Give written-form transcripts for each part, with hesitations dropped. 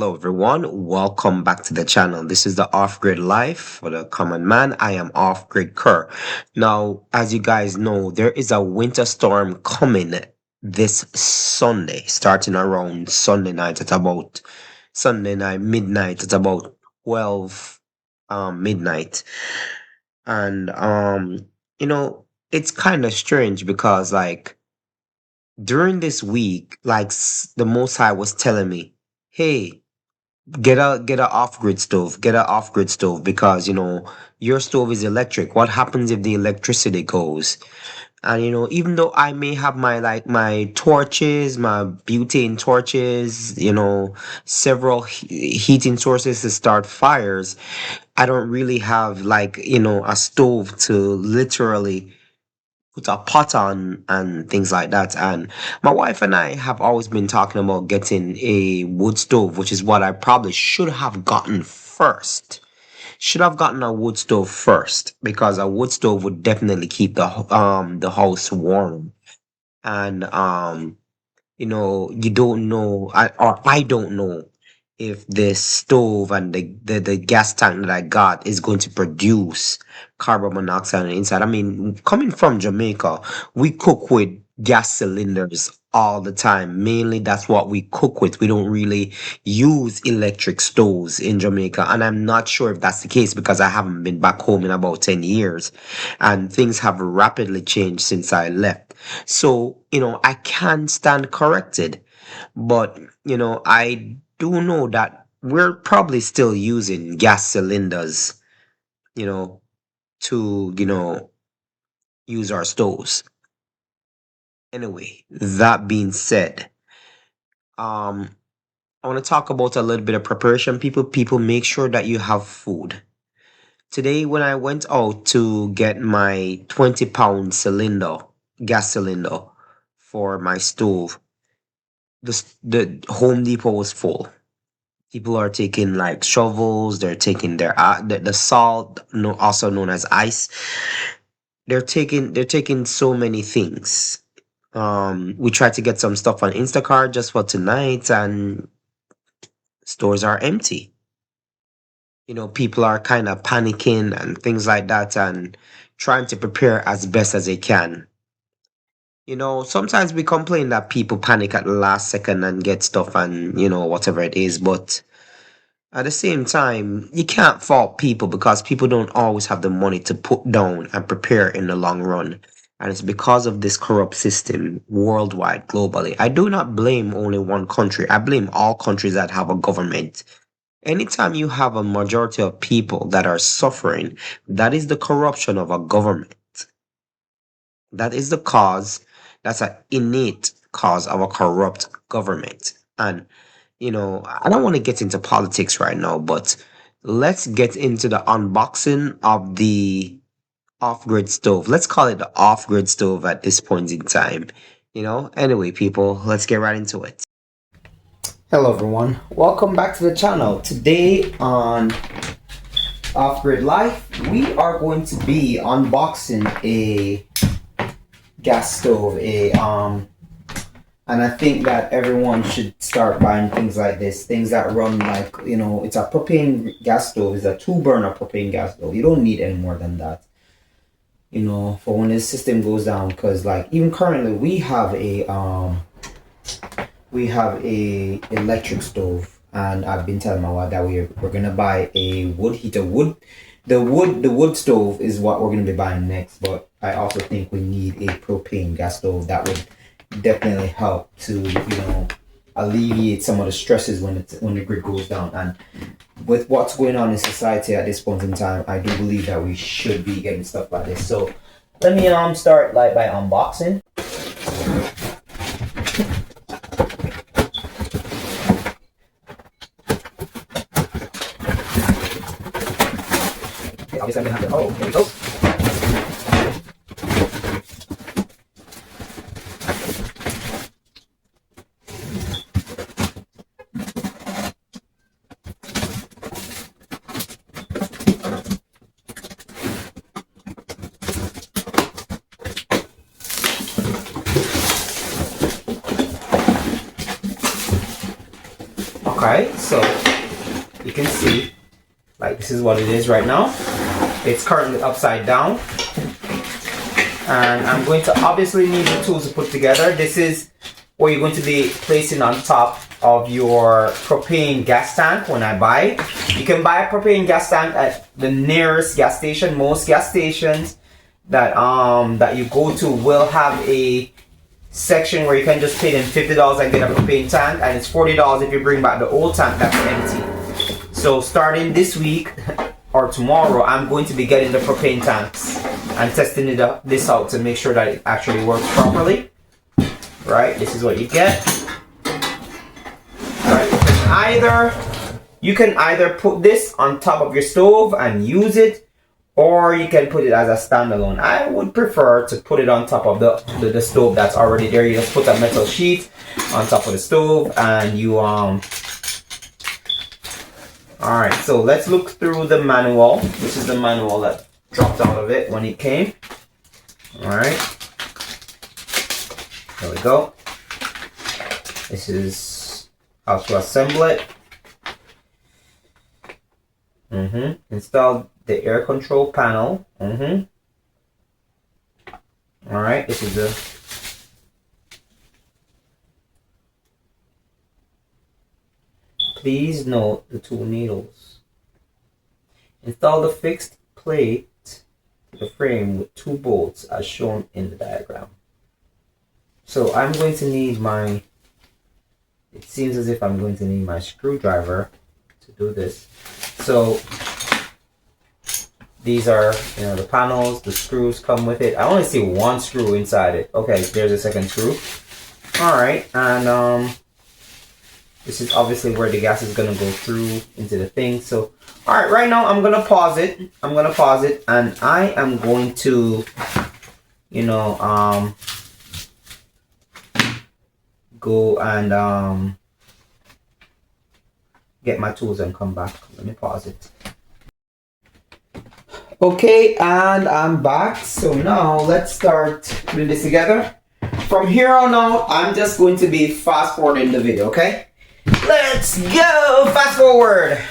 Hello, everyone. Welcome back to the channel. This is the Off Grid Life for the common man. I am Off Grid Kerr. Now, as you guys know, there is a winter storm coming this Sunday, starting around Sunday night at about Sunday night midnight at about 12 midnight. And you know, it's kind of strange because during this week, the Most High was telling me, hey, get a off-grid stove, get a off-grid stove because your stove is electric. What happens if the electricity goes? And even though I may have my torches, my butane torches, several heating sources to start fires, I don't really have a stove to literally put a pot on and things like that. And my wife and I have always been talking about getting a wood stove, which is what I probably should have gotten first. Should have gotten a wood stove first because a wood stove would definitely keep the house warm. And you don't know, or I don't know if the stove and the gas tank that I got is going to produce carbon monoxide on the inside. I mean, coming from Jamaica, we cook with gas cylinders all the time. Mainly, that's what we cook with. We don't really use electric stoves in Jamaica. And I'm not sure if that's the case because I haven't been back home in about 10 years. And things have rapidly changed since I left. So, I can stand corrected. But, I do know that we're probably still using gas cylinders, you know, to, use our stoves. Anyway, that being said, um, I want to talk about a little bit of preparation. People make sure that you have food. Today, when I went out to get my 20-pound gas cylinder for my stove, the Home Depot was full. People are taking like shovels. They're taking the salt, also known as ice. They're taking so many things. We tried to get some stuff on Instacart just for tonight, and stores are empty. People are kind of panicking and things like that, and trying to prepare as best as they can. Sometimes we complain that people panic at the last second and get stuff and whatever it is, but at the same time, you can't fault people because people don't always have the money to put down and prepare in the long run. And it's because of this corrupt system worldwide, globally. I do not blame only one country. I blame all countries that have a government. Anytime you have a majority of people that are suffering, that is the corruption of a government. That is the cause, that's an innate cause of a corrupt government. And I don't want to get into politics right now, but let's get into the unboxing of the off-grid stove. Let's call it the off-grid stove at this point in time. Anyway, people, let's get right into it. Hello, everyone. Welcome back to the channel. Today on Off-Grid Life, we are going to be unboxing a gas stove, and I think that everyone should start buying things like this. Things that run it's a propane gas stove. It's a two-burner propane gas stove. You don't need any more than that, for when the system goes down. Because even currently we have a electric stove, and I've been telling my wife that we're gonna buy a wood heater. The wood stove is what we're gonna be buying next. But I also think we need a propane gas stove that would definitely help to alleviate some of the stresses when the grid goes down. And with what's going on in society at this point in time, I do believe that we should be getting stuff like this. So let me start by unboxing. Okay, obviously I'm gonna have to, here we go. Okay, so you can see, like, this is what it is right now. It's currently upside down, and I'm going to obviously need the tools to put together. This is what you're going to be placing on top of your propane gas tank when I buy it. You can buy a propane gas tank at the nearest gas station. Most gas stations that that you go to will have a section where you can just pay them $50 and get a propane tank, and it's $40 if you bring back the old tank that's empty. So starting this week or tomorrow, I'm going to be getting the propane tanks and testing this out to make sure that it actually works properly. Right, this is what you get. Right, you can either put this on top of your stove and use it, or you can put it as a standalone. I would prefer to put it on top of the stove that's already there. You just put a metal sheet on top of the stove and you Alright, so let's look through the manual. This is the manual that dropped out of it when it came. Alright. There we go. This is how to assemble it. Install the air control panel. Alright, this is the Please note the 2 needles. Install the fixed plate to the frame with 2 bolts as shown in the diagram. So I'm going to need it seems as if I'm going to need my screwdriver to do this. So these are, the panels, the screws come with it. I only see 1 screw inside it. Okay, there's a second screw. Alright, and this is obviously where the gas is going to go through into the thing. So, alright, right now I'm going to pause it. And I am going to, go and get my tools and come back. Let me pause it. Okay, and I'm back. So now let's start putting this together. From here on out, I'm just going to be fast forwarding the video, okay? Let's go! Fast forward!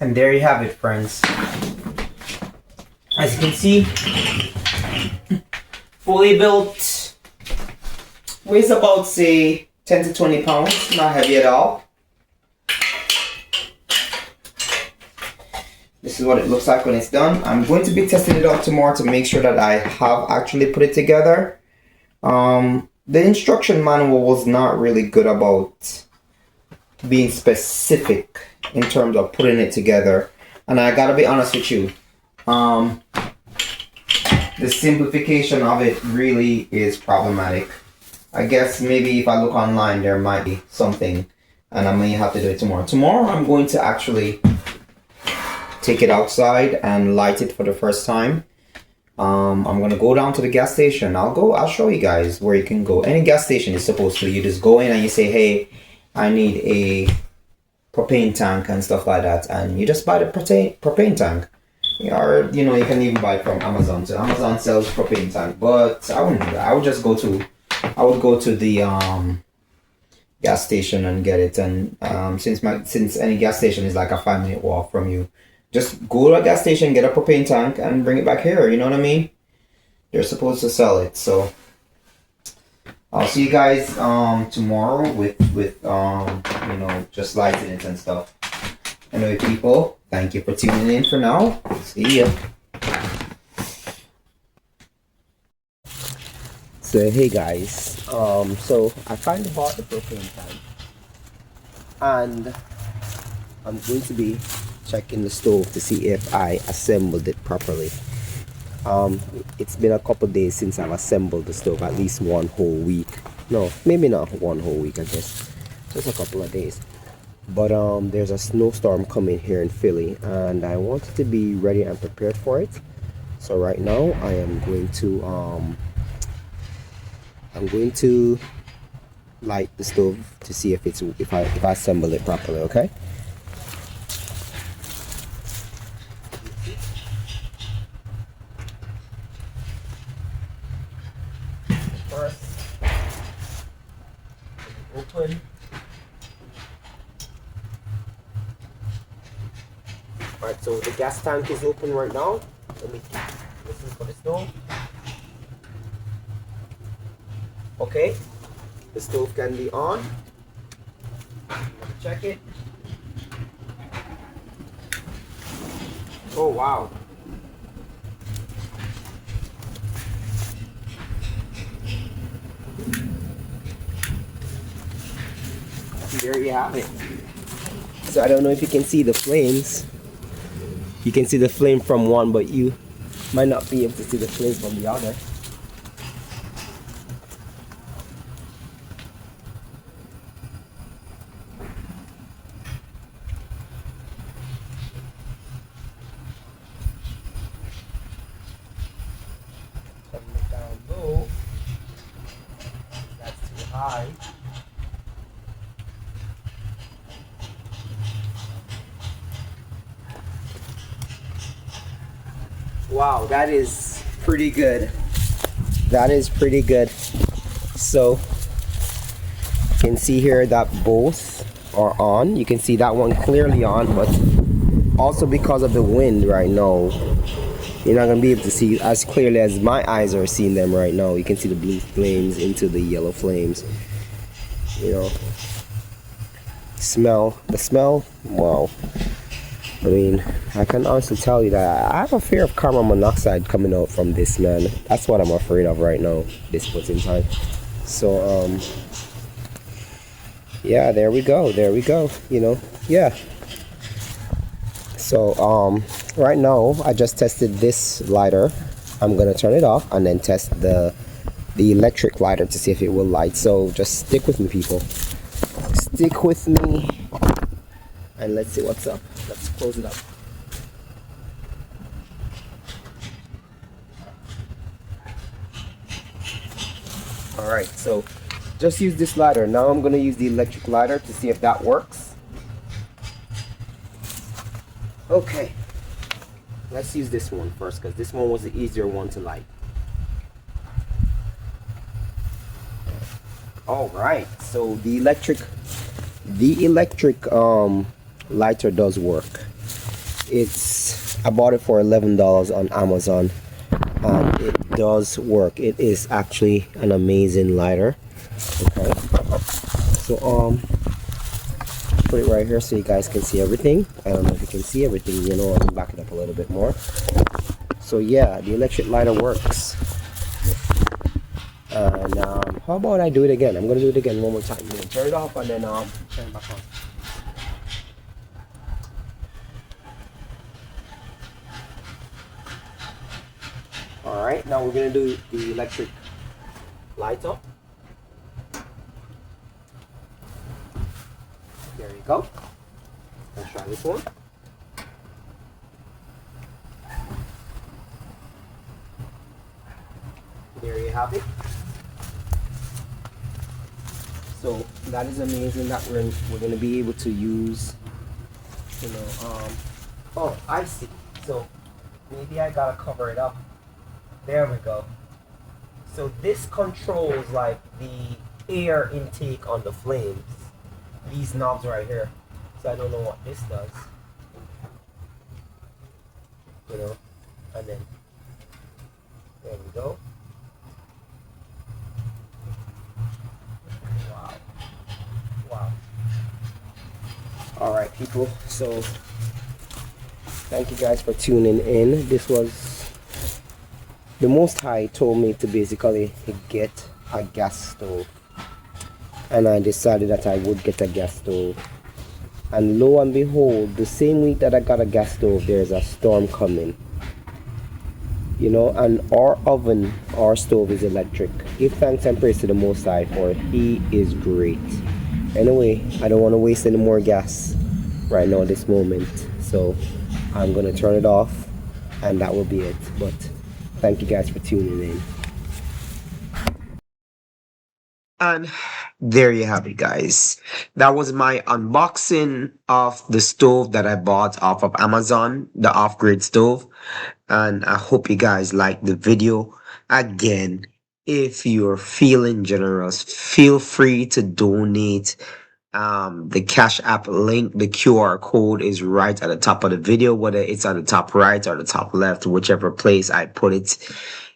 And there you have it, friends. As you can see, fully built, weighs about, say, 10 to 20 pounds, not heavy at all. This is what it looks like when it's done. I'm going to be testing it out tomorrow to make sure that I have actually put it together. The instruction manual was not really good about being specific in terms of putting it together. And I gotta be honest with you, um, the simplification of it really is problematic. I guess maybe if I look online, there might be something, and I may have to do it tomorrow. Tomorrow, I'm going to actually take it outside and light it for the first time. I'm gonna go down to the gas station. I'll show you guys where you can go. Any gas station is supposed to. You just go in and you say, hey, I need a propane tank and stuff like that, and you just buy the propane tank. Or you know, you can even buy it from Amazon. So Amazon sells propane tank, but I wouldn't do that. I would just go to the gas station and get it. And since any gas station is like a 5-minute walk from you, just go to a gas station, get a propane tank, and bring it back here. You know what I mean? They're supposed to sell it. So I'll see you guys tomorrow with you know, just lighting it and stuff. Anyway, people, thank you for tuning in for now. See ya. So hey guys, so I finally bought the propane tank, and I'm going to be checking the stove to see if I assembled it properly. It's been a couple days since I've assembled the stove, at least one whole week. No, maybe not one whole week, I guess. Just a couple of days. But there's a snowstorm coming here in Philly, and I wanted to be ready and prepared for it. So right now I am going to light the stove to see if I assemble it properly, okay? First, open. Alright, so the gas tank is open right now. Let me listen for the stove. Okay, the stove can be on. Check it. Oh wow. There you have it. So I don't know if you can see the flames. You can see the flame from one, but you might not be able to see the flames from the other. Turn it down low. That's too high. Wow, that is pretty good. That is pretty good. So you can see here that both are on. You can see that one clearly on, but also because of the wind right now, you're not gonna be able to see as clearly as my eyes are seeing them right now. You can see the blue flames into the yellow flames. You know, the smell, wow. I mean, I can honestly tell you that I have a fear of carbon monoxide coming out from this, man. That's what I'm afraid of right now, this point in time. So, yeah, there we go, you know, yeah. So, right now, I just tested this lighter. I'm gonna turn it off and then test the electric lighter to see if it will light. So, just stick with me, people. Stick with me, and let's see what's up. Let's close it up. Alright, so just use this lighter. Now I'm going to use the electric lighter to see if that works. Okay, let's use this one first, because this one was the easier one to light. Alright, so the electric lighter does work. I bought it for $11 on Amazon, and it does work. It is actually an amazing lighter. Okay, so put it right here so you guys can see everything. I don't know if you can see everything, you know. I'll back it up a little bit more. So yeah, the electric lighter works. And how about I do it again? I'm gonna do it again one more time. I'm gonna turn it off and then turn it back on. right, now we're gonna do the electric light up. There you go. Let's try this one. There you have it. So that is amazing that we're gonna be able to use, you know, oh, I see. So maybe I gotta cover it up. There we go. So this controls like the air intake on the flames. These knobs right here. So I don't know what this does. You know, and then there we go. Wow. Wow. All right, people. So thank you guys for tuning in. This was the Most High told me to basically get a gas stove, and I decided that I would get a gas stove. And lo and behold, the same week that I got a gas stove, there's a storm coming. You know, and our oven, our stove is electric. Give thanks and praise to the Most High, for He is great. Anyway, I don't want to waste any more gas right now at this moment. So I'm going to turn it off, and that will be it. But thank you guys for tuning in. And there you have it, guys. That was my unboxing of the stove that I bought off of Amazon, the off-grid stove. And I hope you guys liked the video. Again, if you're feeling generous, feel free to donate. The Cash App link, the QR code is right at the top of the video, whether it's at the top right or the top left, whichever place I put it.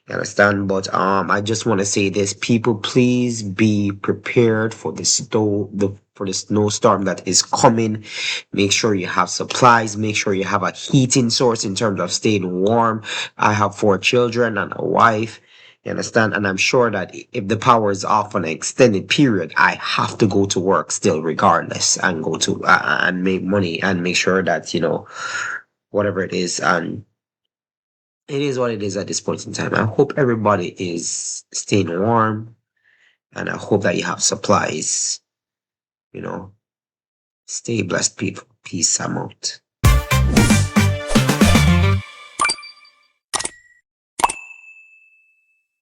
You understand? But I just want to say this, people, please be prepared for for the snowstorm that is coming. Make sure you have supplies. Make sure you have a heating source in terms of staying warm. I have 4 children and a wife. You understand? And I'm sure that if the power is off on an extended period, I have to go to work still, regardless, and go to and make money and make sure that, you know, whatever it is, and it is what it is at this point in time. I hope everybody is staying warm, and I hope that you have supplies. You know, stay blessed, people. Peace. I'm out.